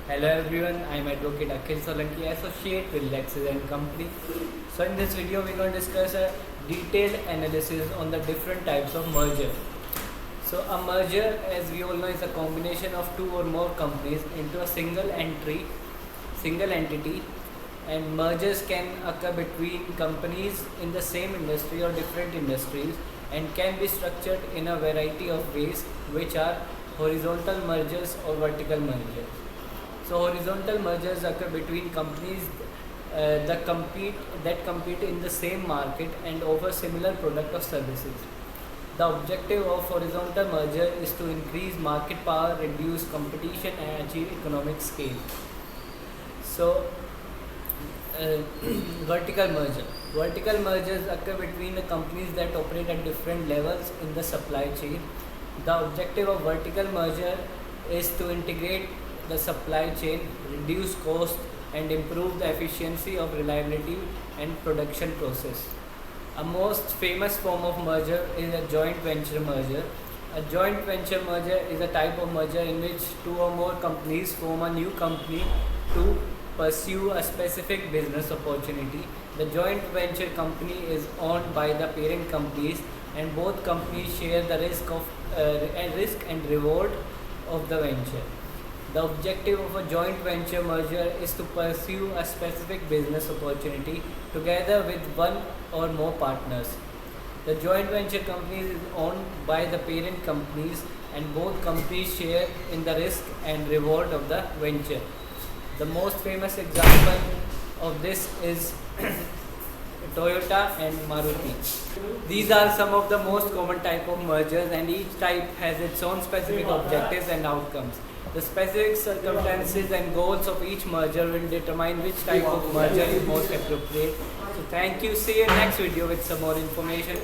Hello everyone, I am Advocate Akhil Solanki, Associate with Lexis and Company. So in this video, we're going to discuss a detailed analysis on the different types of merger. So a merger, as we all know, is a combination of two or more companies into a single entity, and mergers can occur between companies in the same industry or different industries and can be structured in a variety of ways, which are horizontal mergers or vertical mergers. So horizontal mergers occur between companies that compete in the same market and offer similar product or services. The objective of horizontal merger is to increase market power, reduce competition, and achieve economic scale. So, uh, vertical merger. Vertical mergers occur between the companies that operate at different levels in the supply chain. The objective of vertical merger is to integrate the supply chain, reduce cost, and improve the efficiency of reliability and production process. A most famous form of merger is a joint venture merger. A joint venture merger is a type of merger in which two or more companies form a new company to pursue a specific business opportunity. The joint venture company is owned by the parent companies, and both companies share the risk and reward of the venture. The objective of a joint venture merger is to pursue a specific business opportunity together with one or more partners. The joint venture company is owned by the parent companies, and both companies share in the risk and reward of the venture. The most famous example of this is Toyota and Maruti. These are some of the most common type of mergers, and each type has its own specific objectives and outcomes. The specific circumstances and goals of each merger will determine which type of merger is most appropriate. So thank you. See you in next video with some more information.